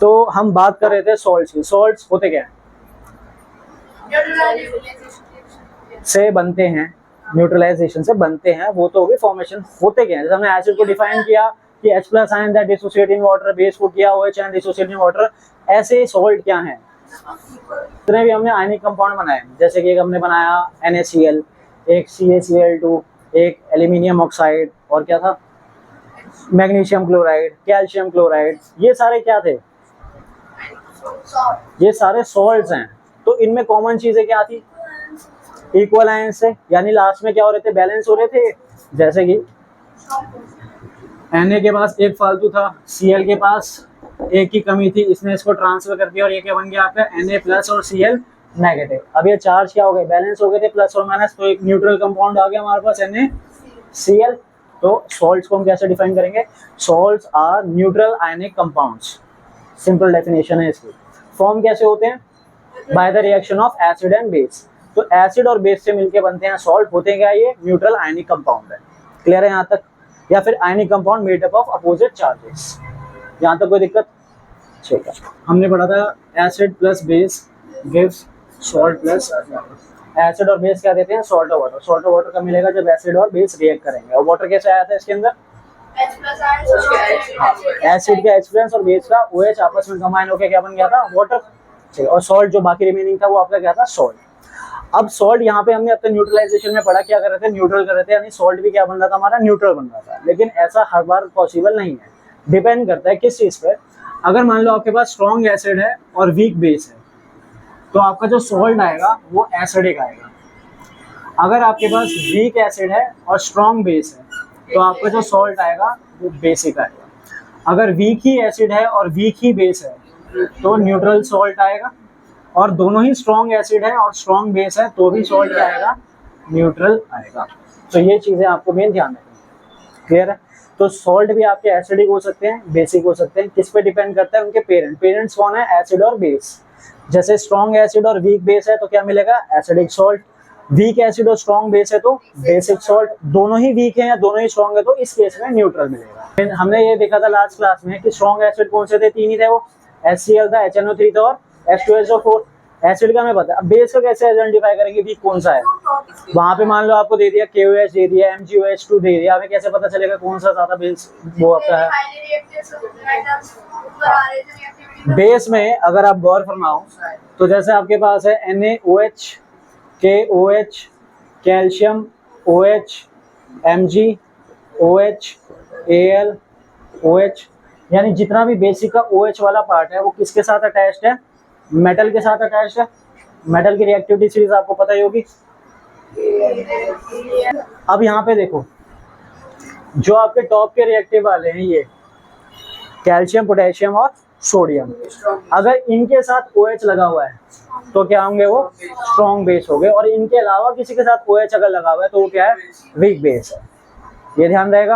तो हम बात कर रहे थे सॉल्ट्स की। सॉल्ट्स होते क्या हैं? से बनते हैं, न्यूट्रलाइजेशन से बनते हैं, वो तो हो गई फॉर्मेशन। होते क्या है? जैसे हमने एसिड को डिफाइन किया कि H+ ion that dissociate in water, base को किया OH ion dissociate in water. ऐसे सॉल्ट क्या हैं? जितने भी हमने आयनिक कंपाउंड बनाए, जैसे कि एक हमने बनाया NaCl, एक CaCl2, एक एल्यूमिनियम ऑक्साइड, और क्या था, मैग्नीशियम क्लोराइड, कैल्शियम क्लोराइड, ये सारे क्या थे? ये सारे सॉल्ट्स हैं। तो इनमें कॉमन चीजें क्या थी? इक्वल आयन से, यानी लास्ट में क्या हो रहे थे? बैलेंस हो रहे थे। जैसे कि Na के पास एक फालतू था, Cl के पास एक की कमी थी, इसने इसको ट्रांसफर कर दिया और ये क्या बन गया आपका? Na+ और Cl नेगेटिव। अब ये चार्ज क्या हो गए? बैलेंस हो गए थे, प्लस और माइनस, तो एक न्यूट्रल कंपाउंड आ गया हमारे पास NaCl। तो सॉल्ट्स को हम कैसे डिफाइन करेंगे? Salts are neutral ionic compounds. Simple definition है इसकी। फॉर्म कैसे होते हैं? By the reaction of acid and base. तो एसिड और बेस से मिलके बनते हैं सॉल्ट। होते हैं क्या? ये न्यूट्रल आयनिक कंपाउंड है। क्लियर है यहाँ तक? या फिर ionic compound made up of opposite charges. यहाँ तक कोई दिक्कत? ठीक है, हमने पढ़ा था acid plus base gives salt plus water. Acid और बेस क्या देते हैं? सॉल्ट और वाटर। सॉल्ट और वाटर कब मिलेगा? जब एसिड और बेस रिएक्ट करेंगे। और वाटर कैसे आया था इसके अंदर? एसिड का H+ और बेस का OH आपस में कंबाइन होकर क्या बन गया था? वाटर। ठीक है, और सॉल्ट जो बाकी रिमेनिंग था वो आपका क्या था? सॉल्ट। अब सॉल्ट यहाँ पे हमने अपने न्यूट्रलाइजेशन में पढ़ा, क्या कर रहे थे? न्यूट्रल कर रहे थे, यानी सॉल्ट भी क्या बन रहा था हमारा? न्यूट्रल बन रहा था। लेकिन ऐसा हर बार पॉसिबल नहीं है, डिपेंड करता है किस चीज पे। अगर मान लो आपके पास स्ट्रॉन्ग एसिड है और वीक बेस है, तो आपका जो सॉल्ट आएगा वो एसिडिक आएगा। अगर आपके पास वीक एसिड है और स्ट्रॉन्ग बेस है, तो आपका जो सॉल्ट आएगा वो बेसिक आएगा। अगर वीक ही एसिड है और वीक ही बेस है, तो न्यूट्रल सॉल्ट आएगा। और दोनों ही स्ट्रॉन्ग एसिड है और स्ट्रॉन्ग बेस है, तो भी सॉल्ट क्या आएगा? न्यूट्रल आएगा। तो ये चीजें आपको मेन ध्यान रखनी। क्लियर है? तो सॉल्ट भी आपके एसिडिक हो सकते हैं, बेसिक हो सकते हैं। किस पे डिपेंड करता है? उनके पेरेंट्स कौन है? एसिड और बेस। जैसे स्ट्रॉन्ग एसिड और वीक बेस है तो क्या मिलेगा? Acidic salt. वीक एसिड और स्ट्रॉन्ग बेस है तो बेसिक सॉल्ट। दोनों ही वीक है या दोनों ही स्ट्रॉन्ग है तो इस केस में न्यूट्रल मिलेगा। हमने ये देखा था लास्ट क्लास में कि स्ट्रॉन्ग एसिड कौन से थे? 3 ही थे वो, HCl था, HNO3 था और H2SO4। एसिड का हमें पता है। अब बेस को कैसे आइडेंटिफाई करेंगे वीक कौन सा है? वहां पे मान लो आपको दे दिया KOH दे दिया, MgOH2 दे दिया, हमें कैसे पता चलेगा कौन सा ज्यादा बेस वो आपका है? बेस में अगर आप गौर फरमाओ तो जैसे आपके पास है NaOH, KOH, calcium OH, MgOH, Al, OH, यानी जितना भी बेसिक का OH वाला पार्ट है वो किसके साथ अटैच्ड है? मेटल के साथ अटैच्ड है। मेटल की रिएक्टिविटी सीरीज आपको पता ही होगी। अब यहाँ पे देखो, जो आपके टॉप के रिएक्टिव वाले हैं ये कैल्शियम, पोटेशियम और सोडियम, अगर इनके साथ OH लगा हुआ है तो क्या होंगे? वो स्ट्रॉन्ग बेस हो गए। और इनके अलावा किसी के साथ OH अगर लगा हुआ है तो वो क्या है? वीक बेस है। ये ध्यान रहेगा,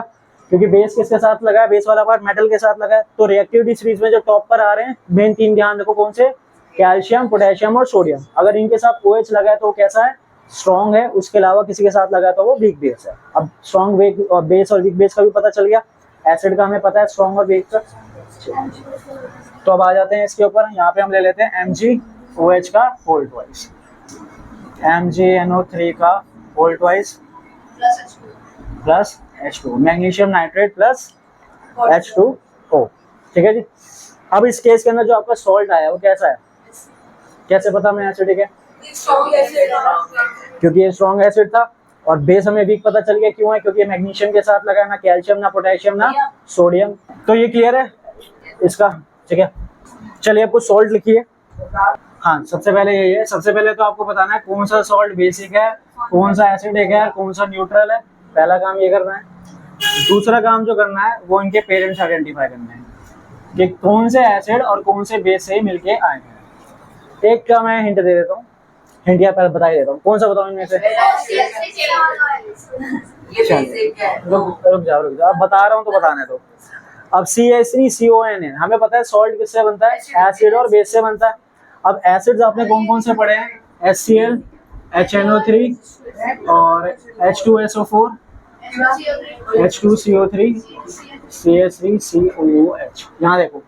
क्योंकि बेस किसके साथ लगा है? बेस वाला पार्ट मेटल के साथ लगा है। तो रिएक्टिविटी सीरीज में जो टॉप पर आ रहे हैं मेन 3 ध्यान रखो, कौन से? कैल्शियम, पोटेशियम और सोडियम। अगर इनके साथ OH लगा है तो कैसा है? स्ट्रॉन्ग है। उसके अलावा किसी के साथ लगा है तो वो वीक बेस है। अब स्ट्रॉन्ग बेस और वीक बेस का भी पता चल गया। एसिड का हमें पता है स्ट्रॉन्ग और वीक का। तो अब आ जाते हैं इसके ऊपर। यहाँ पे हम ले लेते हैं MgOH का होल ट्वाइस, MgNO3 का whole twice plus H2, magnesium nitrate plus H2O। ठीक है जी। अब इस केस के अंदर जो आपका सॉल्ट आया वो कैसा है? कैसे पता हमें एसिडिक है? क्योंकि ये स्ट्रॉन्ग एसिड था। और बेस हमें वीक पता चल गया, क्यों है? क्योंकि मैग्नीशियम के साथ लगा है, ना कैल्शियम ना पोटेशियम ना सोडियम। तो ये क्लियर है इसका? ठीक है, चलिए आपको सॉल्ट लिखिए। हाँ, सबसे पहले यही है, सबसे पहले तो आपको बताना है कौन सा सॉल्ट बेसिक है, कौन सा एसिडिक है, कौन सा न्यूट्रल है। पहला काम ये करना है। दूसरा काम जो करना है वो इनके पेरेंट्स आइडेंटिफाई करना है कि कौन से एसिड और कौन से बेस से मिलके आए हैं। एक का मैं हिंट दे देता हूँ, हिंट या पहले बता ही देता हूँ। कौन सा बताऊँ इनमें से? रुक जाओ, अब बता रहा हूँ तो बताने दो। अब CH3CON है, हमें पता है सॉल्ट किससे बनता है? एसिड और बेस से बनता है। अब एसिड्स आपने कौन कौन से पढ़े हैं? HCl, HNO3 और H2SO4, H2CO3, CH3COOH। यहाँ देखो,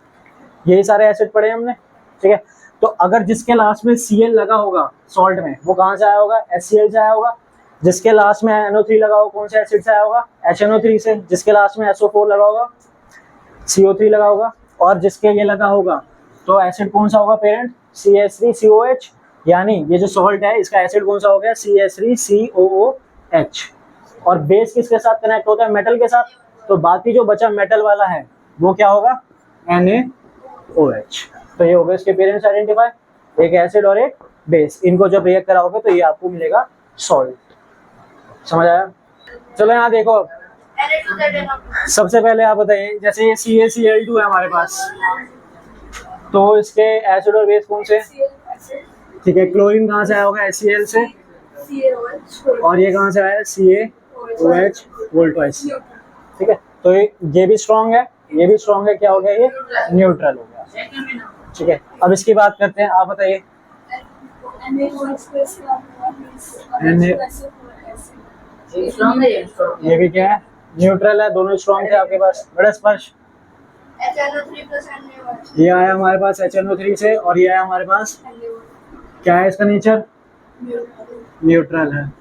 यही सारे एसिड पढ़े हमने, ठीक है। तो अगर जिसके लास्ट में Cl लगा होगा सॉल्ट में, वो कहाँ से आया होगा, HCl से आया होगा। जिसके लास्ट में NO3 लगा होगा, कौन से एसिड से आया होगा, HNO3 से। जिसके लास्ट में SO4 लगा होगा, CO3 लगा होगा। और जिसके ये लगा होगा तो एसिड कौन सा होगा पेरेंट, CH3COH, यानी ये जो सॉल्ट है इसका एसिड कौन सा हो गया, CH3COOH। और बेस किसके साथ कनेक्ट होता है, मेटल के साथ। तो बाकी जो बचा मेटल वाला है वो क्या होगा, NaOH। तो ये हो गए इसके पेरेंट्स आइडेंटिफाई, एक एसिड और एक बेस। इनको जब रिएक्ट कराओगे तो ये आपको मिलेगा सॉल्ट। समझ आया। चलो यहाँ देखो, सबसे पहले आप बताइए, जैसे ये CaCl2 है हमारे पास, तो इसके एसिड और बेस कौन से, ठीक है। क्लोरीन कहाँ से आया होगा, HCl से। और ये कहाँ से आया, CaOH वोल्ट वाइज, ठीक है। तो ये भी स्ट्रॉन्ग है, ये भी स्ट्रॉन्ग है, क्या हो गया, ये न्यूट्रल हो गया, ठीक है। अब इसकी बात करते हैं, आप बताइए। ये भी क्या है, न्यूट्रल है, दोनों स्ट्रॉन्ग थे आपके पास। बड़ा स्पर्श, ये आया हमारे पास HNO3 से, और ये आया हमारे पास, क्या है इसका नेचर, न्यूट्रल है।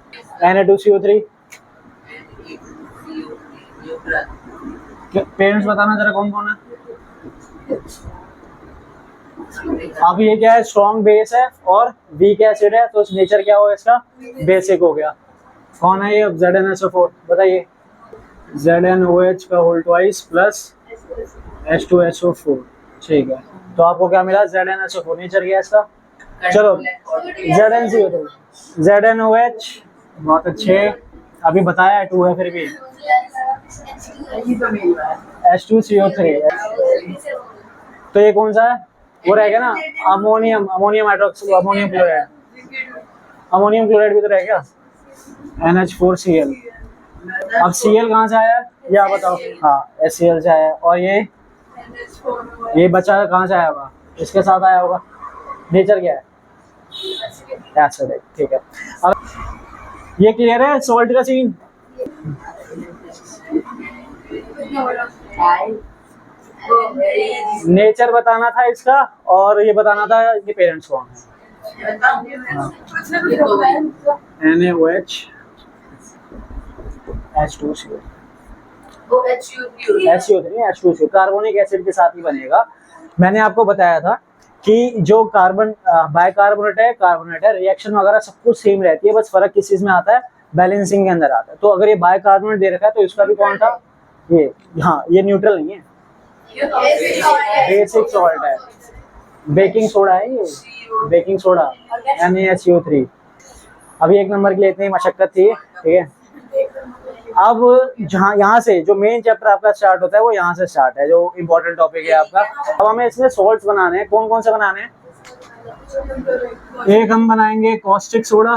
Na2CO3, पेरेंट्स बताना जरा कौन कौन है। अब ये क्या है, स्ट्रॉन्ग बेस है और वीक एसिड है, तो नेचर क्या होगा इसका, बेसिक हो गया। कौन है ये, ZnSO4, बताइए। ZnOH का होल ट्वाइस प्लस H2SO4, ठीक है। तो आपको क्या मिला, ZnSO4, नेचर क्या है इसका। चलो ZnCO3, ZnOH, बहुत अच्छे, अभी बताया 2 है, फिर भी H2CO3। तो ये कौन सा है, वो रहेगा ना, अमोनियम क्लोराइड, अमोनियम क्लोराइड भी तो रहेगा, NH4Cl। अब Cl कहाँ से आया, ये आप बताओ। हाँ, HCl से आया। और ये बचा कहाँ से आया होगा, इसके साथ आया होगा। नेचर क्या है, एसिड है, ठीक है। अब ये क्लियर है सॉल्ट का सीन। नेचर बताना था इसका, और ये बताना था ये पेरेंट्स कौन है। NaOH H2CO, H2CO, carbonic acid के साथ ही बनेगा। मैंने आपको बताया था कि जो कार्बन बाइकार्बोनेट है, रिएक्शन वगैरह सब कुछ सेम रहती है, बस फर्क किस चीज में आता है, बैलेंसिंग के अंदर आता है। तो अगर ये बाइकार्बोनेट दे रखा है तो इसका भी कौन था, ये, हाँ, ये न्यूट्रल नहीं है, बेसिक सॉल्ट है, बेकिंग सोडा है ये, बेकिंग सोडा, NaCO3। अभी एक नंबर के लिए इतनी मशक्कत थी, ठीक है। अब जहाँ यहाँ से जो मेन चैप्टर आपका स्टार्ट होता है वो यहाँ से स्टार्ट है, जो इम्पोर्टेंट टॉपिक है आपका। अब हमें इसमें सॉल्ट्स बनाने हैं, कौन कौन से बनाने हैं। एक हम बनाएंगे कॉस्टिक सोडा,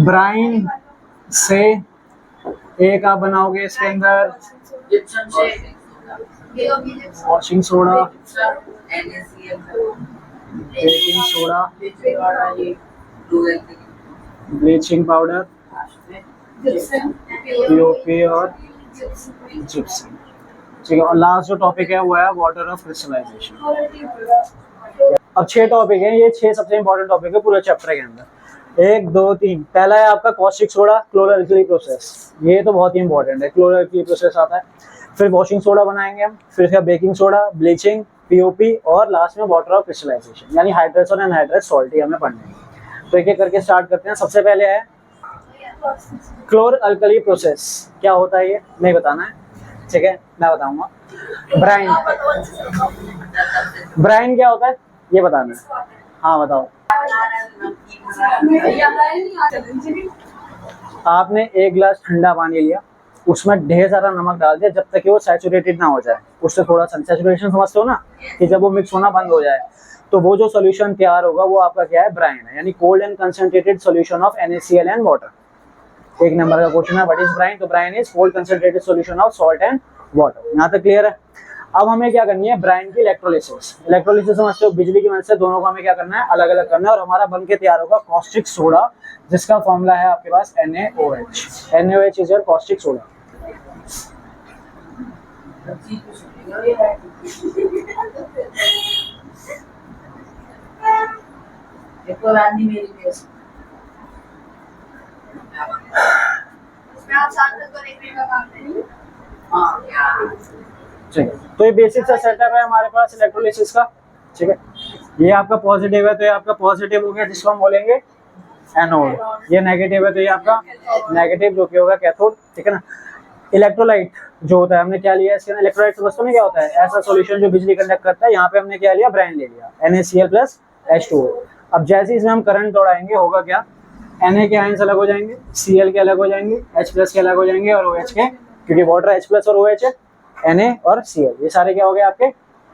ब्राइन से। एक आप बनाओगे इसके अंदर washing soda, baking soda, bleaching powder, POP और जिप्सम, ठीक है। और लास्ट जो टॉपिक है वो है वाटर ऑफ क्रिस्टलाइजेशन। अब 6 टॉपिक हैं, ये 6 सबसे इंपॉर्टेंट टॉपिक है पूरे चैप्टर के अंदर। 1 2 3, पहला है आपका कॉस्टिक सोडा, क्लोरो-अल्कली प्रोसेस, ये तो बहुत ही इंपॉर्टेंट है, क्लोरो-अल्कली प्रोसेस आता है। फिर वॉशिंग सोडा बनाएंगे हम, फिर इसका बेकिंग सोडा, ब्लीचिंग, पीओपी, और लास्ट में वाटर ऑफ क्रिस्टलाइजेशन, यानी हाइड्रस और अनहाइड्रस सॉल्ट, ये हमें पढ़ने हैं। तो एक एक करके स्टार्ट करते हैं। सबसे पहले है क्लोरो-अल्कली प्रोसेस, क्या होता है ये नहीं बताना है, ठीक है, मैं बताऊंगा। ब्राइन क्या होता है ये बताना है, हाँ बताओ। आपने एक गिलास ठंडा पानी लिया, उसमें ढेर सारा नमक डाल दिया जब तक कि वो सैचुरेटेड ना हो जाए, उससे थोड़ा सा सैचुरेशन समझते हो ना, कि जब वो मिक्स होना बंद हो जाए तो वो जो सॉल्यूशन तैयार होगा वो आपका क्या है, ब्राइन है, यानी cold and concentrated solution of NaCl and water. एक नंबर का क्वेश्चन है, व्हाट इज ब्राइन। तो brine is cold concentrated solution of salt and water. यहाँ तक क्लियर है। अब हमें क्या करनी है, ब्राइन की इलेक्ट्रोलिसिस। इलेक्ट्रोलिसिस समझते हो, बिजली की मदद से दोनों को हमें क्या करना है, अलग अलग करना है, और हमारा बन के तैयार होगा कॉस्टिक सोडा, जिसका फॉर्मूला है आपके पास NaOH। NaOH is your caustic soda. देखो रानी मेरी बेस इसमें आप साथ में तो देखने का काम नहीं। हाँ यार ठीक है, तो ये बेसिक सा सेटअप है हमारे पास इलेक्ट्रोलिसिस का। ठीक है, ये आपका पॉजिटिव है तो ये आपका पॉजिटिव हो गया जिसको हम बोलेंगे एनोड, ये नेगेटिव है तो ये आपका नेगेटिव जो कि होगा कैथोड। ठीक है ना। इलेक्ट्रोलाइट जो होता है हमने क्या लिया इसके अंदर, इलेक्ट्रोलाइट वास्तव में क्या होता है, ऐसा सॉल्यूशन जो बिजली कंडक्ट करता है। यहाँ पे हमने क्या लिया, ब्राइन ले लिया, NaCl+H2O। अब जैसे इसमें हम करंट दौड़ाएंगे होगा क्या, Na के आयंस अलग हो जाएंगे, Cl के अलग हो जाएंगे, H+ के अलग हो जाएंगे और OH के, क्योंकि वाटर H+ और OH है, Na और Cl ये सारे क्या हो गए आपके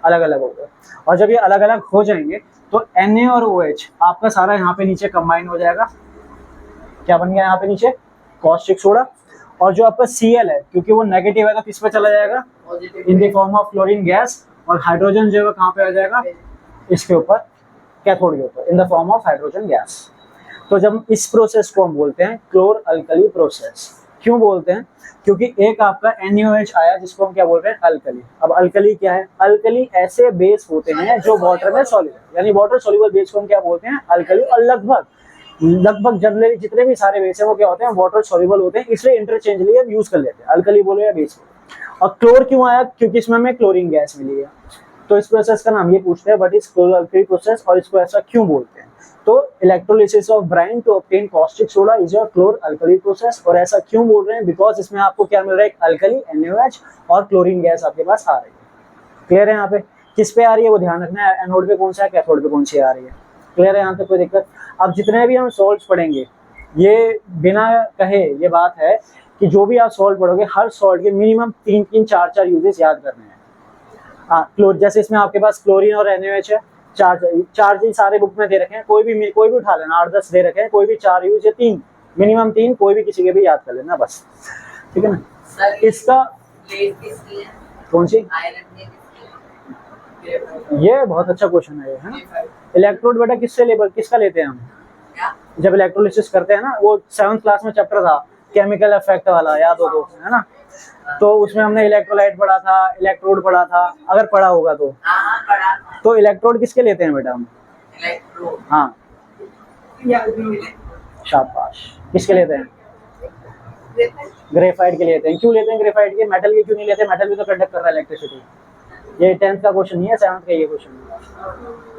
अलग अलग हो गए। और जब ये अलग अलग हो जाएंगे तो Na और OH आपका सारा यहाँ पे नीचे कंबाइन हो जाएगा। क्या बन गया यहाँ पे नीचे, कॉस्टिक सोडा। और जो आपका Cl है क्योंकि वो नेगेटिव है तो किस पे चला जाएगा, in the form of chlorine gas. और हाइड्रोजन जो है कहाँ पे आ जाएगा, इसके ऊपर, कैथोड के ऊपर, in the form of hydrogen gas. तो जब इस प्रोसेस को हम बोलते हैं क्लोर अल्कली प्रोसेस। क्यों बोलते हैं, क्योंकि एक आपका NaOH आया जिसको हम क्या बोल रहे हैं, अल्कली। अब अल्कली क्या है, अल्कली ऐसे बेस होते हैं जो वाटर में सॉल्युबल, यानी वाटर सॉल्युबल बेस को हम क्या बोलते हैं, अल्कली। और लगभग जनरली जितने भी सारे बेस हैं वो क्या होते हैं, वाटर सॉल्युबल होते हैं, इसलिए इंटरचेंजली हम यूज कर लेते हैं, अल्कली बोलो या बेस बोलो। और क्लोर क्यों आया, क्योंकि इसमें हमें क्लोरीन गैस मिली है। तो इस प्रोसेस का नाम ये पूछते हैं what is chlor alkali process, और इसको ऐसा क्यों बोलते हैं। तो electrolysis of brine to obtain caustic soda is a chlor alkali process. और ऐसा क्यों बोल रहे हैं, बिकॉज इसमें आपको क्या मिल रहा है, एक अल्कली NaOH और क्लोरीन गैस आपके पास आ रही है। क्लियर है, यहाँ पे किस पे आ रही है वो ध्यान रखना है, एनोड पे कौन सा है, कैथोड पे कौन सी आ रही है। क्लियर है, यहाँ तक कोई दिक्कत। अब जितने भी हम सॉल्ट्स पढ़ेंगे, ये बिना कहे ये बात है कि जो भी आप सॉल्ट पढ़ोगे, हर सॉल्ट के मिनिमम 3-4 यूजेस याद करने हैं। हाँ, क्लोर, जैसे इसमें आपके पास क्लोरीन और NaOH है, चार ही सारे बुक में दे रखे हैं, कोई भी उठा लेना, 8-10 दे रखे हैं, कोई भी 4 यूज या 3, मिनिमम 3, कोई भी किसी के भी याद कर लेना बस। ठीक है ना। इसका कौन सी, ये बहुत अच्छा क्वेश्चन है, है ना। इलेक्ट्रोड बेटा किससे किसका लेते हैं हम, जब इलेक्ट्रोलिसिस करते हैं ना, वो 7th क्लास में चैप्टर था केमिकल इफेक्ट वाला, याद हो तो, है ना। तो उसमें हमने इलेक्ट्रोलाइट पढ़ा था, इलेक्ट्रोड पढ़ा था, अगर पढ़ा होगा तो इलेक्ट्रोड किसके लेते हैं बेटा हम, हाँ शाबाश, किसके लेते हैं, ग्रेफाइट के लेते हैं। क्यों लेते हैं ग्रेफाइट के, मेटल के क्यों नहीं लेते, मेटल भी तो कंडक्ट कर रहा है इलेक्ट्रिसिटी। ये 10th का क्वेश्चन नहीं है, 7th का ये क्वेश्चन।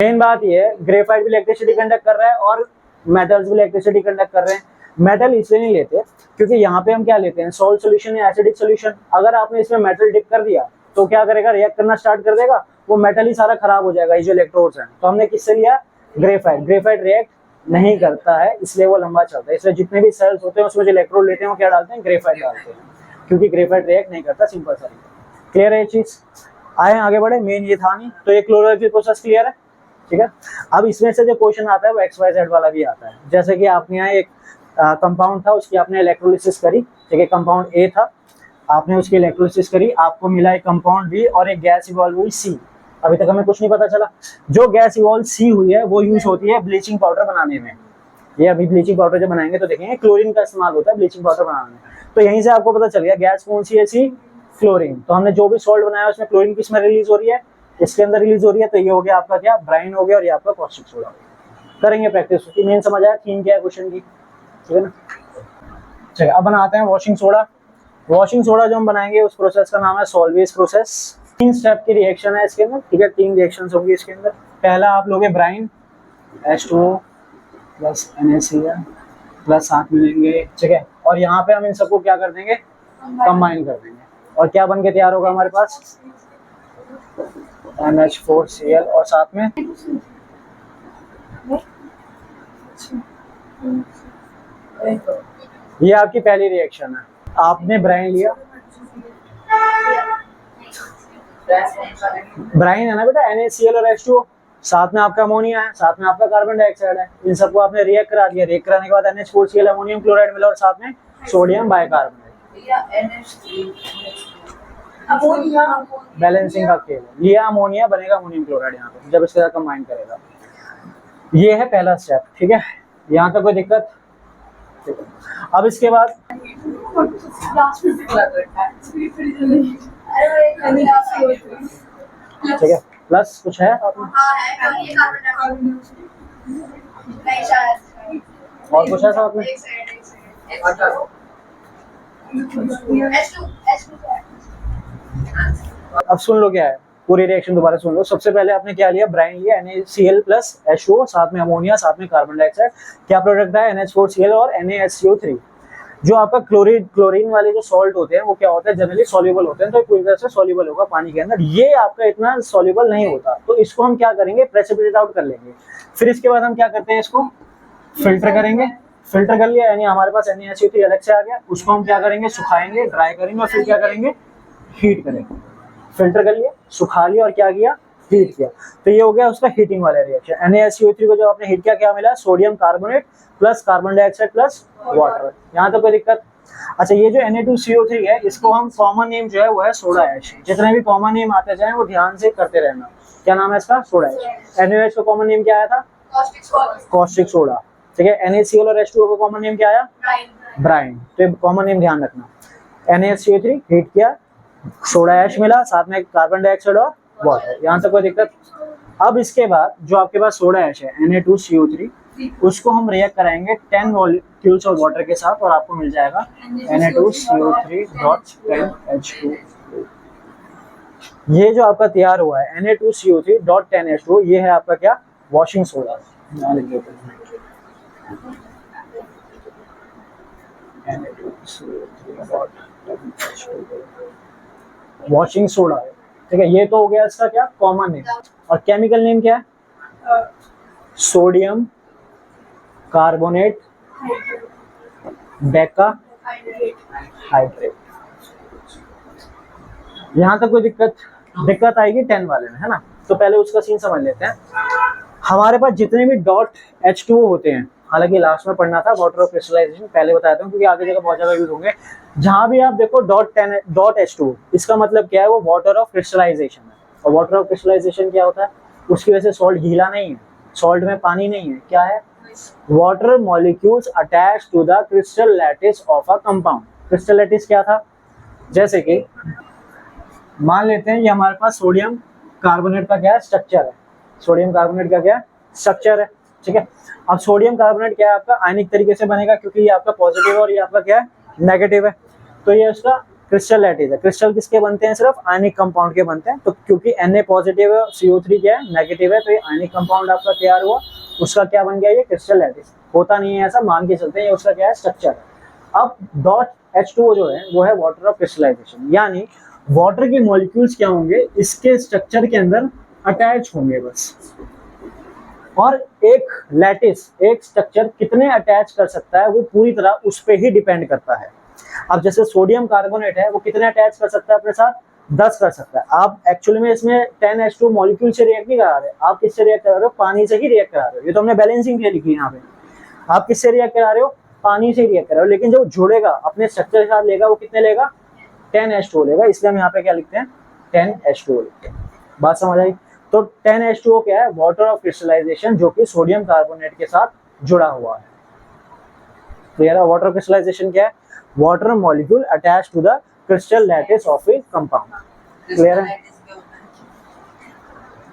मेन बात ये है, ग्रेफाइट भी इलेक्ट्रिसिटी कंडक्ट कर रहा है और मेटल्स भी इलेक्ट्रिसिटी कंडक्ट कर रहे हैं। मेटल इसलिए नहीं लेते क्योंकि यहाँ पे हम क्या लेते हैं, सॉल्ट सोल्यूशन या एसिडिक सोल्यूशन। अगर आपने इसमें मेटल डिप कर दिया तो क्या करेगा, रिएक्ट करना स्टार्ट कर देगा, वो मेटल ही सारा खराब हो जाएगा, ये जो इलेक्ट्रोड्स हैं। तो हमने किससे लिया, ग्रेफाइट। ग्रेफाइट रिएक्ट नहीं करता है, इसलिए वो लंबा चलता है। इसलिए जितने भी सेल्स होते हैं उसमें जो इलेक्ट्रोड लेते हैं वो क्या डालते हैं, ग्रेफाइट डालते हैं, क्योंकि ग्रेफाइट रिएक्ट नहीं करता, सिंपल सा। क्लियर है ये चीज, आए आगे बढ़े, मेन ये था नहीं। तो ये क्लोरोल प्रोसेस क्लियर है, ठीक है। अब इसमें से जो क्वेश्चन आता है वो XYZ वाला भी आता है। जैसे कि आपने यहाँ एक कंपाउंड था, उसकी आपने इलेक्ट्रोलिसिस करी, ठीक है, कंपाउंड A था, आपने उसकी इलेक्ट्रोलिसिस करी, आपको मिला एक कंपाउंड B और एक गैस इवॉल्व हुई C। अभी तक हमें कुछ नहीं पता चला। जो गैस इवॉल्व C हुई है वो यूज होती है ब्लीचिंग पाउडर बनाने में। ये अभी ब्लीचिंग पाउडर जब बनाएंगे तो देखेंगे क्लोरीन का इस्तेमाल होता है ब्लीचिंग पाउडर बनाने में। तो यहीं से आपको पता चल गया गैस कौन सी है, C, क्लोरीन। तो हमने जो भी सॉल्ट बनाया उसमें क्लोरीन किसमें रिलीज हो रही है, इसके अंदर रिलीज हो रही है। तो ये हो गया आपका क्या, ब्राइन हो गया, और ये आपका कॉस्टिक सोडा हो गया। करेंगे प्रैक्टिस, उसकी मेन समझ आया थीम क्या है क्वेश्चन की, ठीक है ना। चलिए अब बनाते हैं वॉशिंग सोडा। वॉशिंग सोडा जो हम बनाएंगे उस प्रोसेस का नाम है सॉल्वेज प्रोसेस। 3 स्टेप की रिएक्शन है इसके अंदर, ठीक है, 3 रिएक्शंस होंगी इसके अंदर। पहला आप लोगे Bryan, H2O plus NaCl plus साथ में लेंगे, ठीक है, और यहाँ पे हम इन सबको क्या कर देंगे, कंबाइन कर देंगे, और क्या बन के तैयार होगा हमारे पास, NH4Cl, और साथ में ये आपकी पहली रिएक्शन है। आपने ब्राइन लिया, ब्राइन है ना बेटा, NaCl और H2O, साथ में आपका अमोनिया है, साथ में आपका कार्बन डाइऑक्साइड है। इन सबको आपने रिएक्ट करा दिया, रिएक्ट कराने के बाद NH4Cl अमोनियम क्लोराइड मिला और साथ में सोडियम बाइकार्बोनेट। बैलेंसिंग का खेल है, लिया अमोनिया बनेगा अमोनियम क्लोराइड यहाँ पे जब इसके साथ कंबाइन करेगा। ये है पहला स्टेप, ठीक है, यहाँ तक कोई दिक्कत। अब इसके बाद ठीक है, प्लस कुछ है साथ में? हाँ है, और ये कार्बन डाइऑक्साइड नहीं शायद, और कुछ है साथ में? एक सेकंड H2 अब सुन लो क्या है, पूरी रिएक्शन दोबारा सुन लो। सबसे पहले आपने क्या लिया, ब्राइन लिया NaCl प्लस H2O, साथ में अमोनिया, साथ में कार्बन डाइऑक्साइड, क्या प्रोडक्ट है NH4Cl और NaSCO3। जो आपका क्लोरीन वाले जो सॉल्ट होते हैं वो क्या होते हैं, जनरली सॉल्युबल होते हैं, तो पूरी तरह से सॉल्युबल होगा पानी के अंदर। ये आपका इतना सॉल्युबल नहीं होता, तो इसको हम क्या करेंगे, प्रेसिपिटेट आउट कर लेंगे। फिर इसके बाद हम क्या करते हैं, इसको फिल्टर करेंगे। फिल्टर कर लिया, यानी हमारे पास NaSCO3 अलग से आ गया, उसको हम क्या करेंगे, सुखाएंगे, ड्राई करेंगे और फिर क्या करेंगे, हीट करेंगे। फिल्टर कर लिया, सुखा लिया और क्या किया, हीट किया। तो ये हो गया उसका हीटिंग वाला रिएक्शन। NaSCO3 को जब आपने हीट किया, क्या मिला, sodium carbonate plus carbon dioxide plus water. यहाँ तक कोई दिक्कत? अच्छा, ये जो Na2CO3 है, इसको हम कॉमन नेम जो है वो है सोडा ऐश। जितने भी कॉमन नेम आते जाएं वो ध्यान से करते रहना। क्या नाम है इसका, सोडा ऐश। NaOH का कॉमन नेम क्या आया था, कॉस्टिक सोडा। ठीक है, NaCl और H2O का कॉमन नेम क्या आया, ब्राइन। तो कॉमन नेम ध्यान रखना। NaCO3 हीट किया, सोडा ऐश मिला, साथ में कार्बन डाइऑक्साइड और वाटर। यहाँ तक कोई दिक्कत? अब इसके बाद जो आपके पास सोडा ऐश है Na2CO3, उसको हम रिएक्ट कराएंगे 10 मॉलिक्यूल्स ऑफ वाटर के साथ और आपको मिल जाएगा Na2CO3.10H2। ये जो आपका तैयार हुआ है Na2CO3.10H2, ये है आपका क्या, वॉशिंग सोडा। वॉशिंग सोडा है। ठीक है, ये तो हो गया इसका क्या, कॉमन नेम। और केमिकल नेम क्या है, सोडियम कार्बोनेट डेका हाइड्रेट। यहाँ तक कोई दिक्कत आएगी 10 वाले में, है ना। तो पहले उसका सीन समझ लेते हैं। हमारे पास जितने भी डॉट H2O होते हैं, हालांकि लास्ट में पढ़ना था वाटर ऑफ क्रिस्टलाइजेशन, पहले बताता हूँ क्योंकि आगे जगह बहुत ज्यादा यूज होंगे। जहां भी आप देखो डॉट H2O, इसका मतलब क्या है, वो वाटर ऑफ क्रिस्टलाइजेशन है। और वाटर ऑफ क्रिस्टलाइजेशन क्या होता है, उसकी वजह से सॉल्ट गीला नहीं है, सॉल्ट में पानी नहीं है, क्या है, water molecules attach to the crystal lattice of a compound. Crystal lattice क्या था, जैसे कि मान लेते हैं ये हमारे पास सोडियम कार्बोनेट का क्या है, स्ट्रक्चर है। सोडियम कार्बोनेट का क्या स्ट्रक्चर है, ठीक है। अब सोडियम कार्बोनेट क्या है आपका, आयनिक तरीके से बनेगा, क्योंकि ये आपका पॉजिटिव है और ये आपका क्या है, नेगेटिव है। तो ये उसका क्रिस्टल लैटिस है। क्रिस्टल किसके बनते हैं, सिर्फ आयनिक कंपाउंड के बनते हैं। तो क्योंकि Na पॉजिटिव है, CO3 क्या है, नेगेटिव है, तो ये आयनिक कंपाउंड आपका तैयार हुआ, उसका क्या बन गया, ये क्रिस्टल लैटिस। होता नहीं है ऐसा, मान के चलते हैं, ये उसका क्या है, स्ट्रक्चर है। अब डॉट H2O जो है वो है वाटर ऑफ क्रिस्टलाइजेशन, यानी वाटर के मॉलिक्यूल्स क्या होंगे, इसके स्ट्रक्चर के अंदर अटैच होंगे बस। और एक लैटिस, एक स्ट्रक्चर कितने अटैच कर सकता है, वो पूरी तरह उस पर ही डिपेंड करता है। अब जैसे सोडियम कार्बोनेट है, वो कितने अटैच कर सकता है अपने साथ, 10 कर सकता है। आप एक्चुअली में इसमें 10H2 मॉलिक्यूल से रिएक्ट नहीं करा रहे, आप किससे रिएक्ट करा रहे हो, पानी से ही रिएक्ट करा रहे हो। ये तो हमने बैलेंसिंग के लिए लिखी है यहाँ पे, आप किससे रिएक्ट करा रहे हो, पानी से रिएक्ट करा रहे हो। लेकिन जो जुड़ेगा अपने स्ट्रक्चर के साथ लेगा, वो कितने लेगा, 10H2 लेगा, इसलिए हम यहाँ पे क्या लिखते हैं, 10H2 लिखते हैं। बात समझ आई? तो 10H2O क्या है, वाटर ऑफ क्रिस्टलाइजेशन, जो कि सोडियम कार्बोनेट के साथ जुड़ा हुआ है। क्लियर है? वाटर ऑफ क्रिस्टलाइजेशन क्या है, water molecule attach to the crystal lattice of a compound. Clear है?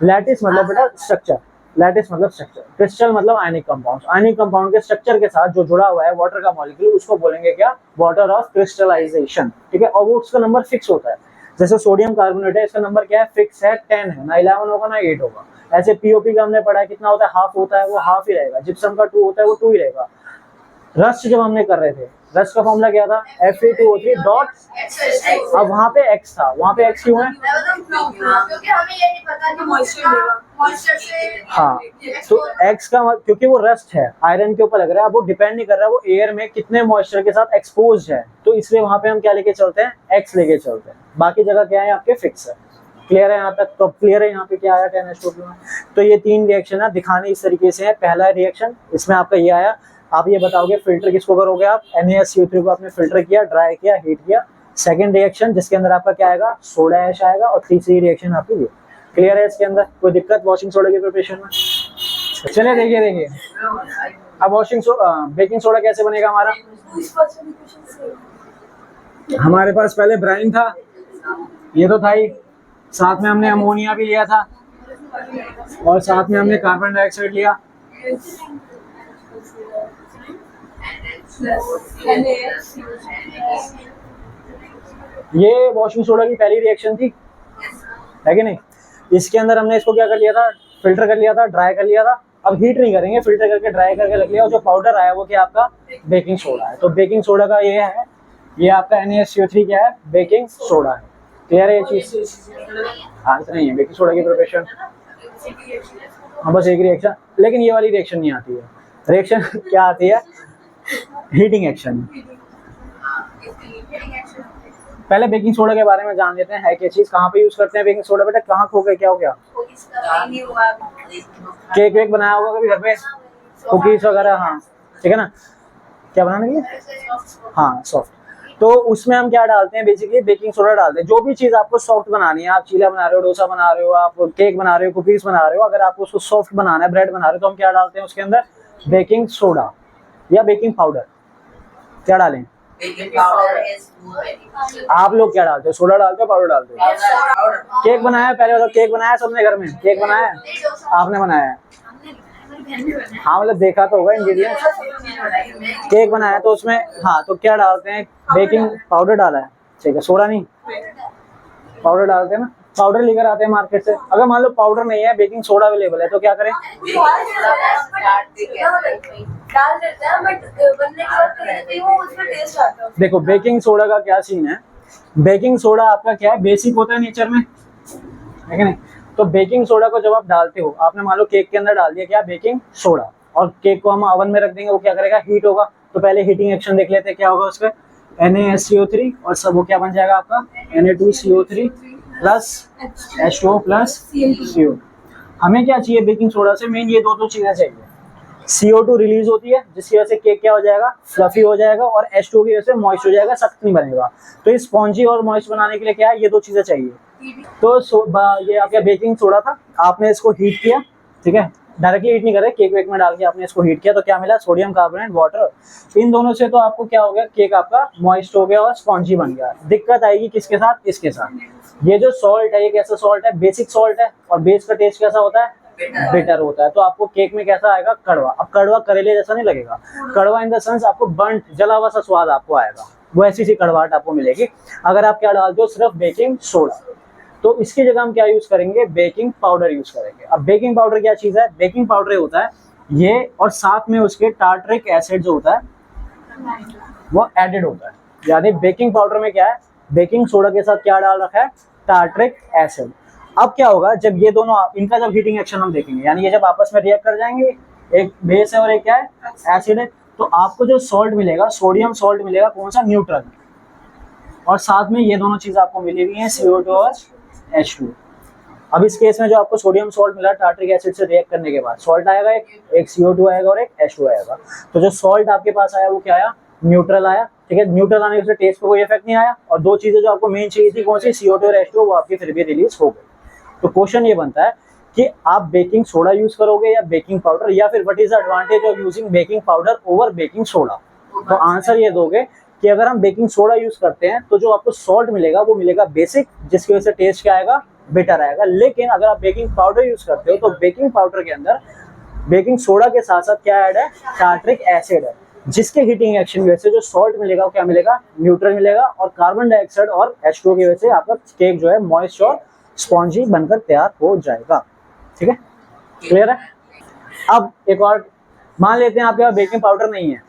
लैटिस मतलब बेटा स्ट्रक्चर, लैटिस मतलब स्ट्रक्चर, क्रिस्टल मतलब आयनिक कंपाउंड। आयनिक कंपाउंड के स्ट्रक्चर के साथ जो जुड़ा हुआ है वाटर का मॉलिक्यूल, उसको बोलेंगे क्या, वाटर ऑफ क्रिस्टलाइजेशन। ठीक है, और वो उसका नंबर फिक्स होता है। जैसे सोडियम कार्बोनेट है, इसका नंबर क्या है, फिक्स है, 10 है, ना 11 होगा ना 8 होगा। ऐसे पीओपी का हमने पढ़ा है, कितना होता है, हाफ होता है, वो हाफ ही रहेगा। जिप्सम का 2 होता है, वो 2 ही रहेगा। रस्ट जब हमने कर रहे थे, रस्ट का फॉर्मूला क्या था, Fe2O3 डॉट, अब वहां पे X था, वहां पे X क्यों है, क्योंकि हमें ये नहीं पता कि मॉइस्चर से, हाँ, तो X का क्योंकि वो रस्ट है, आयरन के ऊपर लग रहा है, वो डिपेंड नहीं कर रहा है वो एयर में कितने मॉइस्चर के साथ एक्सपोज है, तो इसलिए वहां पे हम क्या लेके चलते हैं, X लेके चलते हैं। बाकी जगह क्या है आपके फिक्स है। क्लियर है यहाँ तक? तो क्लियर है यहाँ पे क्या आया 10H2 में। तो ये 3 रिएक्शन है, दिखाने इस तरीके से है। पहला रिएक्शन इसमें आपका ये आया, आप ये बताओगे फिल्टर किसको करोगे आप, NaSCO3 को आपने फिल्टर किया, ड्राई किया, हीट किया। सेकंड रिएक्शन जिसके अंदर आपका क्या आएगा, सोडा ऐश आएगा। और तीसरी रिएक्शन आपकी ये। क्लियर है? इसके अंदर कोई दिक्कत वॉशिंग सोडा की प्रिपरेशन में? चलिए देखिए अब वॉशिंग बेकिंग सोडा कैसे बनेगा हमारा। हमारे पास पहले ब्राइन था, ये तो था ही, साथ में हमने अमोनिया भी लिया था और साथ में हमने कार्बन डाइऑक्साइड लिया। ये वॉशिंग सोडा की पहली रिएक्शन थी, है कि नहीं? इसके अंदर हमने इसको क्या कर लिया था, फिल्टर कर लिया था, ड्राई कर लिया था। अब हीट नहीं करेंगे, फिल्टर करके ड्राई करके रख लिया और जो पाउडर आया वो क्या आपका बेकिंग सोडा है। तो बेकिंग सोडा का ये है, ये आपका NaSCO3 क्या है, बेकिंग सोडा है। क्लियर है ये चीज? हाँ इतना ही है बेकिंग सोडा की प्रिपरेशन। हाँ बस एक रिएक्शन, लेकिन ये वाली रिएक्शन नहीं आती है। रिएक्शन क्या आती है, हीटिंग एक्शन। पहले बेकिंग सोडा के बारे में जान लेते हैं, है क्या चीज, कहाँ पे यूज करते हैं बेकिंग सोडा? बेटा कहाँ खो गए, क्या हो गया? केक वेक बनाया होगा कभी घर पे, कुकीज वगैरह, हाँ ठीक है ना, क्या बनाने के लिए, हाँ सॉफ्ट। तो उसमें हम क्या डालते हैं, बेसिकली बेकिंग सोडा डालते हैं। जो भी चीज आपको सॉफ्ट बनानी है, आप चीला बना रहे हो, डोसा बना रहे हो, आप केक बना रहे हो, कुकीज बना रहे हो, अगर आपको उसको सॉफ्ट बनाना है, ब्रेड बना रहे हो, तो हम क्या डालते हैं उसके अंदर, बेकिंग सोडा या बेकिंग पाउडर। क्या डालें? आप लोग क्या डालते हो, सोडा डालते हो, पाउडर डालते हो? केक बनाया पहले बताओ, केक बनाया सबने घर में? केक बनाया, आपने बनाया है? हाँ मतलब देखा तो होगा इंग्रेडिएंट। केक बनाया तो उसमें, हाँ तो क्या डालते हैं, बेकिंग पाउडर डाला है, ठीक है, सोडा नहीं, पाउडर डालते हैं ना। पाउडर लेकर आते हैं मार्केट से, अगर मान लो पाउडर नहीं है, बेकिंग सोडा अवेलेबल है, तो क्या करें? देखो बेकिंग सोडा का क्या सीन है, बेकिंग सोडा आपका क्या है, बेसिक होता है नेचर में, है कि नहीं? तो बेकिंग सोडा को जब आप डालते हो, आपने मान लो केक के अंदर डाल दिया क्या, बेकिंग सोडा, और केक को हम ओवन में रख देंगे, वो क्या करेगा, हीट होगा। तो पहले हीटिंग एक्शन देख लेते हैं क्या होगा उसका, NaSCO3 और सब वो क्या बन जाएगा आपका, Na2CO3 plus H2O plus CO। हमें क्या चाहिए बेकिंग सोडा से, मेन ये दो चीजें चाहिए। CO2 रिलीज होती है जिसकी वजह से केक क्या हो जाएगा, फ्लफी हो जाएगा, और H2O की वजह से मॉइस्ट हो जाएगा, सख्त नहीं बनेगा। तो ये स्पॉन्जी और मॉइस्ट बनाने के लिए क्या है, ये दो चीजें चाहिए। तो ये आपका बेकिंग सोडा था, आपने इसको हीट किया, ठीक है, डायरेक्टली हीट नहीं करे, केक वेक में डाल के आपने इसको हीट किया, तो क्या मिला, सोडियम कार्बोनेट वाटर। इन दोनों से तो आपको क्या हो गया, केक आपका मॉइस्ट हो गया और स्पॉन्जी बन गया। दिक्कत आएगी किसके साथ, इसके साथ। ये जो सॉल्ट है, ये कैसा सॉल्ट है, बेसिक सॉल्ट है, और बेस का टेस्ट कैसा होता है, बिटर होता है। तो आपको केक में कैसा आएगा, कड़वा। अब कड़वा करेले जैसा नहीं लगेगा, कड़वा इन द सेंस आपको बर्न्ट, जला हुआ सा स्वाद आपको आएगा, वो ऐसी सी कड़वाहट आपको मिलेगी अगर आप क्या डालते हो, सिर्फ बेकिंग सोडा। तो इसकी जगह हम क्या यूज करेंगे, बेकिंग पाउडर यूज करेंगे। अब बेकिंग पाउडर क्या चीज है, बेकिंग पाउडर होता है ये, और साथ में उसके टार्टरिक एसिड जो होता है वो एडेड होता है। यानी बेकिंग पाउडर में क्या है, बेकिंग सोडा के साथ क्या डाल रखा है, टार्टरिक एसिड। अब क्या होगा, जब ये दोनों, इनका जब हीटिंग एक्शन हम देखेंगे, यानी ये जब आपस में रिएक्ट कर जाएंगे, एक बेस है और एक क्या है, एसिड है, तो आपको जो सॉल्ट मिलेगा, सोडियम सॉल्ट मिलेगा, कौन सा, न्यूट्रल, और साथ में ये दोनों चीज आपको मिली हुई है, CO2 और H2। अब इस केस में जो आपको सोडियम सॉल्ट मिला टार्टरिक एसिड से रिएक्ट करने के बाद, सॉल्ट आएगा, एक CO2 आएगा और एक H2 आएगा। तो जो सॉल्ट आपके पास आया वो क्या आया, न्यूट्रल आया, ठीक है। न्यूट्रल आने से टेस्ट पे कोई इफेक्ट नहीं आया, और दो चीजें जो आपको मेन चाहिए थी, कौन सी, CO2 और H2, वो आपकी फिर भी रिलीज हो गई। तो क्वेश्चन ये बनता है कि आप बेकिंग सोडा यूज करोगे या बेकिंग पाउडर, या फिर what is the advantage of using baking powder over baking soda. तो आंसर ये दोगे कि अगर हम बेकिंग सोडा यूज करते हैं तो जो आपको सॉल्ट मिलेगा वो मिलेगा बेसिक, जिसकी वजह से टेस्ट क्या आएगा, बेटर आएगा। लेकिन अगर आप बेकिंग पाउडर यूज करते हो तो बेकिंग पाउडर के अंदर बेकिंग सोडा के साथ साथ क्या ऐड है, टार्टरिक एसिड है, जिसके हीटिंग एक्शन की वजह से जो सॉल्ट मिलेगा वो क्या मिलेगा, न्यूट्रल मिलेगा, और कार्बन डाइऑक्साइड और H2O की वजह से आपका केक जो है मॉइस्ट और स्पॉन्जी बनकर तैयार हो जाएगा। ठीक है, क्लियर है। अब एक और मान लेते हैं आपके पास बेकिंग पाउडर नहीं है,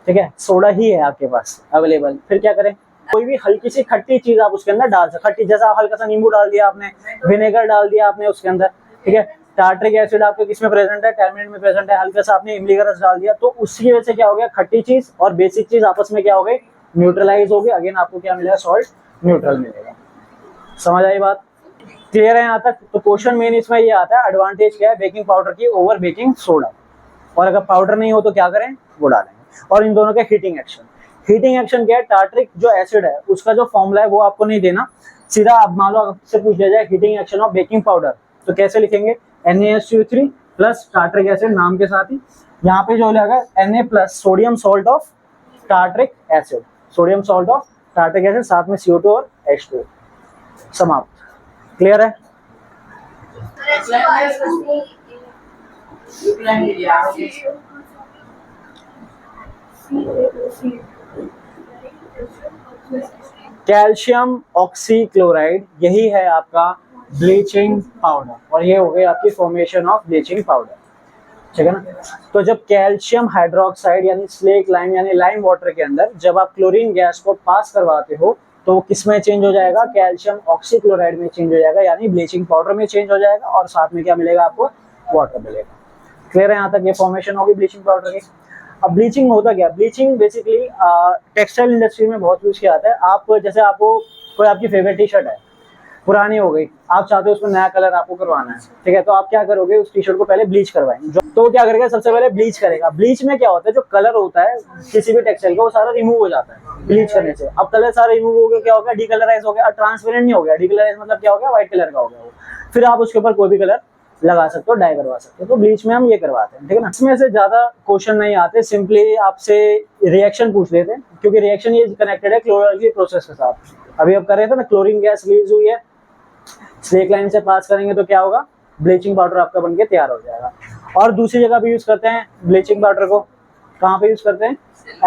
ठीक है, सोडा ही है आपके पास अवेलेबल, फिर क्या करें, कोई भी हल्की सी खट्टी चीज आप उसके अंदर डाल सकते, खट्टी जैसा हल्का सा नींबू डाल दिया आपने, विनेगर डाल दिया आपने उसके अंदर, ठीक है। टार्टरिक एसिड आपके किसमें प्रेजेंट है, टैमरिंड में प्रेजेंट है, हल्का सा आपने इमली का रस डाल दिया, तो उसकी वजह से क्या हो गया, खट्टी चीज और बेसिक चीज आपस में क्या हो गई, न्यूट्रलाइज हो गई। अगेन आपको क्या मिलेगा, सॉल्ट न्यूट्रल मिलेगा। समझ आई बात, क्लियर है यहाँ तक। तो क्वेश्चन मेन इसमें ये आता है, एडवांटेज क्या है बेकिंग पाउडर की ओवर बेकिंग सोडा, और अगर पाउडर नहीं हो तो क्या करें, वो डालेंगे। और इन दोनों के हीटिंग एक्शन, हीटिंग एक्शन क्या है, टार्टरिक जो एसिड है उसका जो फॉर्मूला है वो आपको नहीं देना, सीधा आप मान लो आपसे पूछ लिया जाए heating action of baking powder, तो कैसे लिखेंगे, NaSCO3 प्लस टार्टरिक एसिड नाम के साथ ही, यहाँ पे जो लगा Na plus sodium salt of tartaric acid, sodium salt of tartaric acid, साथ में CO2 और H2। समाप्त। क्लियर है? कैल्शियम ऑक्सीक्लोराइड यही है आपका ब्लीचिंग पाउडर और ये हो गई आपकी फॉर्मेशन ऑफ ब्लीचिंग पाउडर, ठीक है ना। तो जब कैल्शियम हाइड्रोक्साइड यानी स्लेक लाइम यानी लाइम वाटर के अंदर जब आप क्लोरीन गैस को पास करवाते हो तो किस में चेंज हो जाएगा, कैल्शियम ऑक्सीक्लोराइड में चेंज हो जाएगा यानी ब्लीचिंग पाउडर में चेंज हो जाएगा और साथ में क्या मिलेगा आपको, वाटर मिलेगा। क्लियर है यहाँ तक? ये फॉर्मेशन होगी ब्लीचिंग पाउडर की। अब ब्लीचिंग होता क्या, ब्लीचिंग बेसिकली टेक्सटाइल इंडस्ट्री में बहुत यूज किया जाता है। आप जैसे आपको कोई आपकी फेवरेट टी शर्ट है, पुरानी हो गई, आप चाहते हो उसको नया कलर आपको करवाना है, ठीक है, तो आप क्या करोगे, उस टी शर्ट को पहले ब्लीच करवाएंगे। तो क्या करेगा, सबसे पहले ब्लीच करेगा। ब्लीच में क्या होता है, जो कलर होता है किसी भी टेक्सटाइल का वो सारा रिमूव हो जाता है ब्लीच करने से। अब कलर सारा रिमूव हो गया, क्या हो गया, डीकलराइज हो गया, ट्रांसपेरेंट नहीं हो गया। डीकलराइज मतलब क्या हो गया, व्हाइट कलर का हो गया वो। फिर आप उसके ऊपर कोई भी कलर लगा सकते हो, डाई करवा सकते हो। तो ब्लीच में हम ये करवाते हैं, ठीक है ना। इसमें से ज्यादा क्वेश्चन नहीं आते, सिंपली आपसे रिएक्शन पूछ लेते हैं क्योंकि रिएक्शन ये कनेक्टेड है क्लोरोलॉजी प्रोसेस के साथ। अभी अब कर रहे थे ना, क्लोरीन गैस रिलीज हुई है, स्लेक लाइन से पास करेंगे तो क्या होगा, ब्लीचिंग पाउडर आपका बनके तैयार हो जाएगा। और दूसरी जगह भी यूज करते हैं ब्लीचिंग पाउडर को, कहाँ पे यूज करते हैं,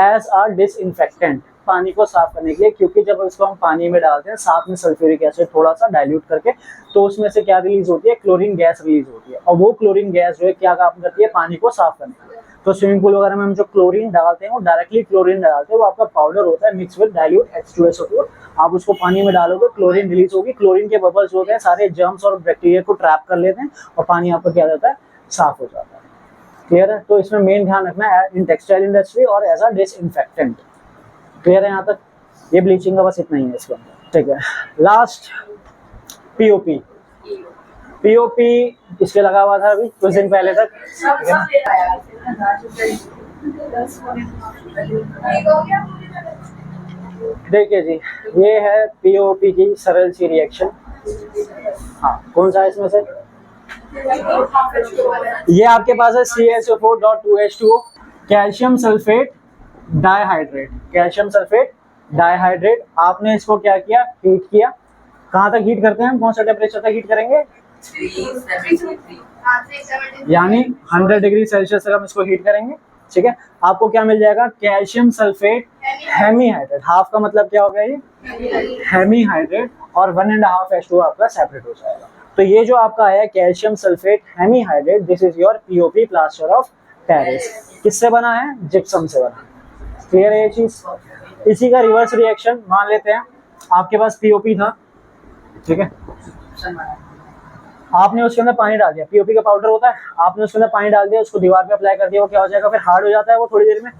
एज अ डिसइंफेक्टेंट, पानी को साफ करने के लिए। क्योंकि जब इसको हम पानी में डालते हैं साथ में सल्फ्यूरिक एसिड थोड़ा सा डाइल्यूट करके, तो उसमें से क्या रिलीज होती है, क्लोरीन गैस रिलीज होती है। और वो क्लोरीन गैस जो है क्या काम करती है, पानी को साफ करने के लिए। तो स्विमिंग पूल वगैरह में हम जो क्लोरीन डालते हैं वो डायरेक्टली क्लोरीन डालते हैं, वो आपका पाउडर होता है मिक्स विद डाइल्यूट H2SO4। आप उसको पानी में डालोगे, क्लोरीन रिलीज होगी, क्लोरीन के बबल्स होते हैं सारे जर्म्स और बैक्टीरिया को ट्रैप कर लेते हैं और पानी आपका क्या जाता है, साफ हो जाता है। क्लियर है? तो इसमें मेन ध्यान रखना है इन टेक्सटाइल इंडस्ट्री और एज अ डिसइंफेक्टेंट। क्लियर है यहाँ तक? ये ब्लीचिंग का बस इतना ही है इसके अंदर, ठीक है। Last POP. पीओपी इसके लगा हुआ था अभी कुछ दिन पहले तक, ठीक है ना। देखिए जी, ये है पीओपी की सरल सी रिएक्शन। हाँ, कौन सा है इसमें से, ये आपके पास है CaSO4.2H2O, calcium sulphate dihydrate, calcium sulphate dihydrate. आपने इसको क्या किया, हीट किया। कहाँ तक हीट करते हैं हम, कौन सा टेम्परेचर तक हीट करेंगे, यानी 100 डिग्री सेल्सियस तक हम इसको हीट करेंगे, ठीक है। आपको क्या मिल जाएगा, कैल्शियम सल्फेट हेमीहाइड्रेट। हाफ का मतलब क्या हो गया, ये हेमीहाइड्रेट, और 1.5 H2O आपका सेपरेट हो जाएगा। तो ये जो आपका आया calcium sulphate hemihydrate, this is your POP, plaster of Paris. किससे बना है, जिप्सम से बना है। क्लियर है ये चीज? इसी का रिवर्स रिएक्शन मान लेते हैं, आपके पास पीओपी था, ठीक है, आपने उसके अंदर पानी डाल दिया, पीओपी का पाउडर होता है, आपने उसके अंदर पानी डाल दिया, उसको दीवार पे अप्लाई कर दिया, वो क्या हो जाएगा, फिर हार्ड हो जाता है वो थोड़ी देर में।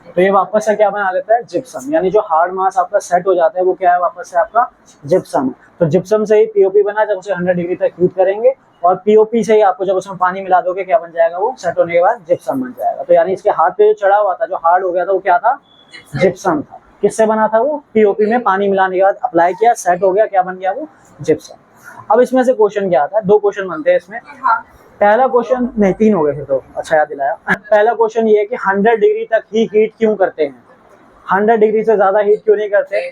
तो ये वापस से क्या बना लेता है, जिप्सम, यानी जो हार्ड मास आपका सेट हो जाता है वो क्या है, वापस से आपका जिप्सम। तो जिप्सम से ही पीओपी बना, जब उसे 100 डिग्री तक हीट करेंगे, और पीओपी से ही आपको जब उसमें पानी मिला दोगे क्या बन जाएगा, वो सेट होने के बाद जिप्सम बन जाएगा। तो यानी इसके हाथ पे जो चढ़ा हुआ था, जो हार्ड हो गया था, वो क्या था, जिप्सम था। किससे बना था वो, पीओपी में पानी मिलाने के बाद अप्लाई किया, सेट हो गया, क्या बन गया वो, जिप्सम। अब इसमें से क्वेश्चन क्या आता है, 2 क्वेश्चन बनते हैं इसमें। पहला क्वेश्चन, नहीं 3 हो गए फिर तो, अच्छा याद दिलाया। पहला क्वेश्चन ये है कि 100 डिग्री तक ही हीट क्यों करते हैं, 100 डिग्री से ज्यादा हीट क्यों नहीं करते।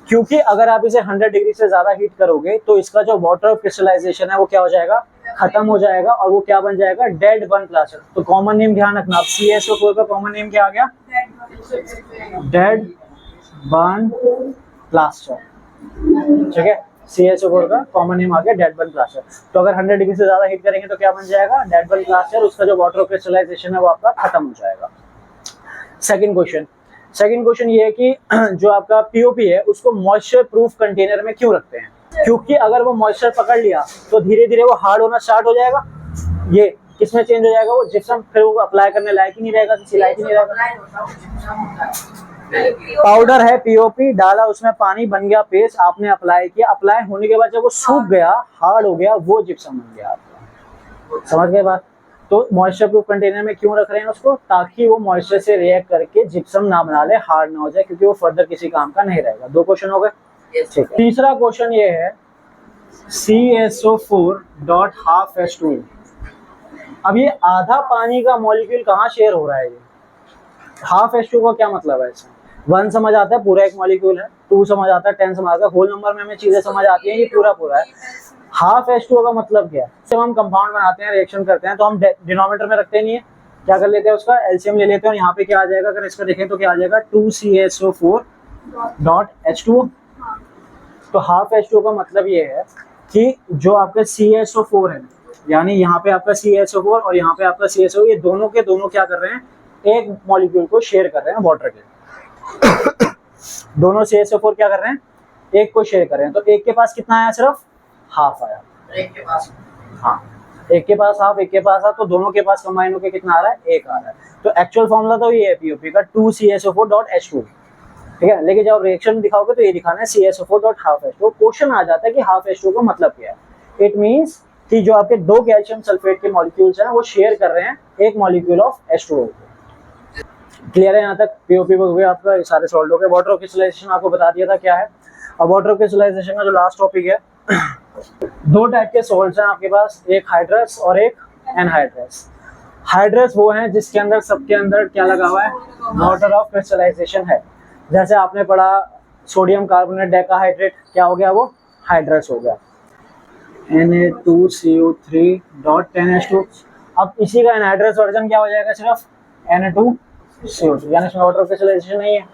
क्योंकि अगर आप इसे 100 डिग्री से ज्यादा हीट करोगे तो इसका जो वाटर क्रिस्टलाइजेशन है वो क्या हो जाएगा, खत्म हो जाएगा, और वो क्या बन जाएगा, डेड बर्न प्लास्टर। तो कॉमन नेम ध्यान रखना, CaSO4 का कॉमन नेम क्या आ गया, डेड बर्न प्लास्टर, ठीक है। CaSO4 का कॉमन नेम आ गया डेड बर्न प्लास्टर। तो अगर 100 डिग्री से ज्यादा हीट करेंगे तो क्या बन जाएगा, डेड बर्न प्लास्टर, उसका जो वाटर क्रिस्टलाइजेशन है वो आपका खत्म हो जाएगा। सेकंड क्वेश्चन ये है कि जो आपका पीओपी है उसको मॉइस्चर प्रूफ कंटेनर में क्यों रखते हैं। क्योंकि अगर वो मॉइस्चर पकड़ लिया तो धीरे धीरे वो हार्ड होना स्टार्ट हो जाएगा, ये किसमें चेंज हो जाएगा, वो जिप्सम, फिर वो अप्लाई करने लायक ही नहीं रहेगा, किसी लायक ही नहीं रहेगा। पाउडर है पीओपी, डाला उसमें पानी, बन गया पेस्ट, आपने अप्लाई किया, अप्लाई होने के बाद जब वो सूख गया, हार्ड हो गया, वो जिप्सम बन गया आपका। समझ गए बात? तो मॉइस्चर प्रूफ कंटेनर में क्यों रख रहे हैं उसको, ताकि वो मॉइस्चर से रिएक्ट करके जिप्सम ना बना ले, हार्ड ना हो जाए, क्योंकि वो फर्दर किसी काम का नहीं रहेगा। 2 क्वेश्चन हो गए, ठीक है। तीसरा क्वेश्चन ये है CaSO4.12H2O। अब ये आधा पानी का मॉलिक्यूल कहाँ शेयर हो रहा है, ये हाफ H2O का क्या मतलब है इसमें, 1 समझ आता है, पूरा एक मॉलिक्यूल है, 2 समझ आता है, 10 समझ आता है, होल नंबर में हमें चीजें समझ आती हैं कि पूरा पूरा है। हाफ H2O का मतलब क्या है? जब हम कंपाउंड बनाते हैं, रिएक्शन करते हैं, तो हम डिनोमिनेटर में रखते नहीं है, क्या कर लेते हैं, उसका एलसीएम ले लेते हैं, और यहाँ पे क्या आ जाएगा, अगर इसका देखें तो क्या आ जाएगा, 2CSO4 डॉट H2O। तो हाफ H2O का मतलब ये है कि जो आपका CSO4 है, यानी यहाँ पे आपका CSO4 और यहाँ पे आपका CSO, ये दोनों के दोनों क्या कर रहे हैं, एक मॉलिक्यूल को शेयर कर रहे हैं वाटर के। दोनों CSO4 क्या कर रहे हैं, एक को शेयर कर रहे हैं। तो एक के पास कितना आया, सिर्फ हाफ आया, एक के पास, हाँ, एक के पास हाफ, एक के पास हाफ, तो दोनों के पास कंबाइन होकर कितना आ रहा है, एक आ रहा है। तो एक्चुअल फॉर्मूला तो ये है पीओपी का, 2CSO4.H2, ठीक है। लेकिन जब रिएक्शन दिखाओगे तो ये दिखाना है CSO4.half H2। क्वेश्चन आ जाता है कि हाफ H2 का मतलब क्या है। इट मींस कि जो आपके दो कैल्शियम सल्फेट के मॉलिक्यूल्स हैं वो शेयर कर रहे हैं एक मॉलिक्यूल ऑफ H2O। क्लियर है यहाँ तक? पीओपी हो गया आपका, ये सारे सॉल्ट हो गए। वाटर ऑफ क्रिस्टलाइजेशन आपको बता दिया था क्या है। अब वाटर ऑफ क्रिस्टलाइजेशन का जो लास्ट टॉपिक है, दो टाइप के सॉल्ट्स हैं आपके पास, एक हाइड्रस और एक एनहाइड्रस। हाइड्रस वो हैं जिसके अंदर, सबके अंदर क्या लगा हुआ है, वाटर ऑफ क्रिस्टलाइजेशन है। जैसे आपने पढ़ा सोडियम कार्बोनेट डेकाहाइड्रेट, क्या हो गया, वो हाइड्रस हो गया, Na2CO3.10H2। अब इसी का एनहाइड्रस वर्जन क्या हो जाएगा, सिर्फ Na2CO3, यानी इसमें वाटर ऑफ क्रिस्टलाइजेशन नहीं है।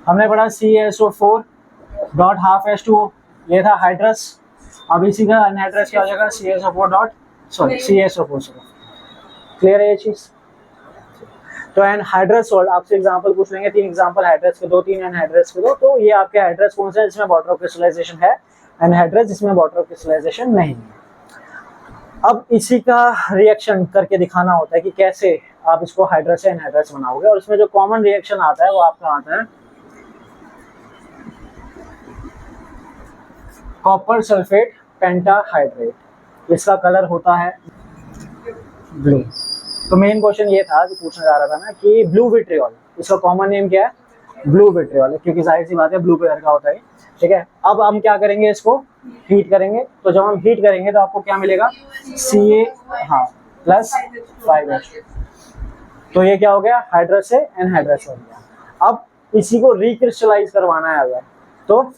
हमने पढ़ा CSO4.half H2O, ये था हाइड्रस। अब इसी का एनहाइड्रस क्या हो जाएगा, CSO4। क्लियर है ये चीज? तो एनहाइड्रस सॉल्ट आपसे एग्जांपल पूछ लेंगे, 3 एग्जांपल हाइड्रस के दो, 3 एनहाइड्रस के दो। तो ये आपके हाइड्रस कौन सा है जिसमें वाटर ऑफ क्रिस्टलाइजेशन है, एनहाइड्रस जिसमें वाटर ऑफ क्रिस्टलाइजेशन नहीं है। अब इसी का रिएक्शन करके दिखाना होता है कि कैसे आप इसको हाइड्रस से एनहाइड्रस बनाओगे, और इसमें जो कॉमन रिएक्शन आता है वो आपका आता है कॉपर सल्फेट पेंटाहाइड्रेट। इसका कलर होता है ब्लू। तो मेन क्वेश्चन ये था जो पूछना जा रहा था ना कि ब्लू विट्रियोल, इसका कॉमन नेम क्या है, ब्लू विट्रियोल, क्योंकि जाहिर सी बात है ब्लू कलर का होता है, ठीक है। अब हम क्या करेंगे, इसको हीट करेंगे। तो जब हम हीट करेंगे तो आपको क्या मिलेगा, Ca प्लस 5H2। तो ये क्या हो गया, हाइड्रस से एनहाइड्रस हो गया। अब इसी को रिक्रिस्टलाइज करवाना है अगर, तो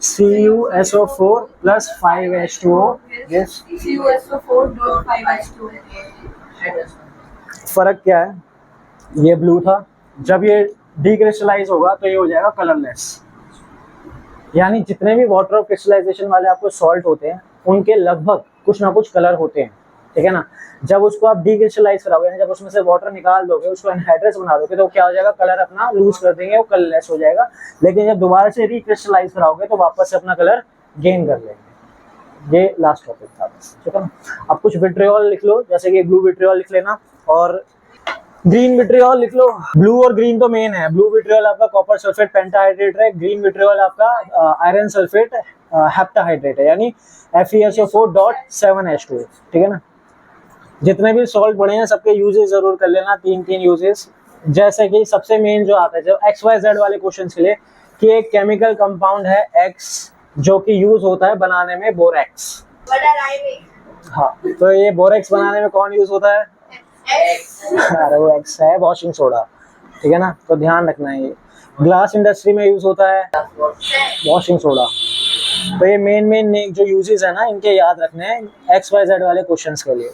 CuSO4 प्लस 5H2O। CuSO4.5H2। फर्क क्या है, ये ब्लू था, जब ये डिक्रिस्टलाइज होगा तो ये हो जाएगा कलरलेस। यानी जितने भी वाटर ऑफ क्रिस्टलाइजेशन वाले आपको सॉल्ट होते हैं उनके लगभग कुछ ना कुछ कलर होते हैं, ठीक है ना। जब उसको आप डिक्रिस्टलाइज कराओगे, जब उसमें से वाटर निकाल दोगे, उसको एनहाइड्रस बना दोगे, तो क्या हो जाएगा, कलर अपना लूज कर देंगे, वो कलरलेस हो जाएगा। लेकिन जब दोबारा से रिक्रिस्टलाइज कराओगे तो वापस से अपना कलर गेन कर लेंगे। ये लास्ट टॉपिक था बस, ठीक है ना। अब कुछ विट्रियोल लिख लो, जैसे कि ब्लू विट्रियोल लिख लेना और ग्रीन विट्रियोल लिख लो। ब्लू और ग्रीन तो मेन है। ब्लू विट्रियोल आपका कॉपर सल्फेट पेंटाहाइड्रेट है, ग्रीन विट्रियोल आपका आयरन सल्फेट हेप्टाहाइड्रेट है, यानी FeSO4.7H2, ठीक है ना। जितने भी सॉल्ट पढ़े हैं सबके यूजेस जरूर कर लेना, 3 यूजेस। जैसे कि सबसे मेन जो आता है जो XYZ वाले क्वेश्चन के लिए, कि एक केमिकल कंपाउंड है X जो कि यूज होता है बनाने में बोरेक्स। हाँ, तो ये बोरेक्स बनाने में कौन यूज होता है, अरे वो X है, वॉशिंग सोडा, ठीक है ना। तो ध्यान रखना है, ये ग्लास इंडस्ट्री में यूज होता है वॉशिंग सोडा। तो ये मेन जो यूजेस है ना, इनके याद रखने हैं XYZ वाले क्वेश्चंस के लिए।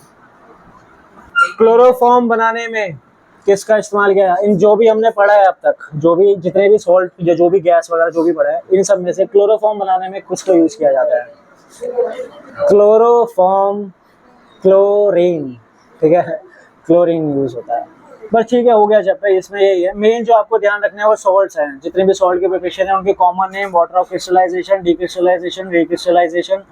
क्लोरोफॉर्म बनाने में किसका इस्तेमाल किया है, इन जो भी हमने पढ़ा है अब तक, जो भी जितने भी सॉल्ट, जो भी गैस वगैरह जो भी पढ़ा है, इन सब में से क्लोरोफॉर्म बनाने में किसको यूज किया जाता है, क्लोरोफॉर्म, क्लोरीन, ठीक है, क्लोरीन यूज होता है। बस ठीक है, हो गया चैप्टर, इसमें यही है। मेन जो आपको ध्यान रखना है वो सॉल्ट्स हैं, जितने भी सॉल्ट के प्रिपरेशन है उनके common name, water of crystallisation, decrystallisation, recrystallisation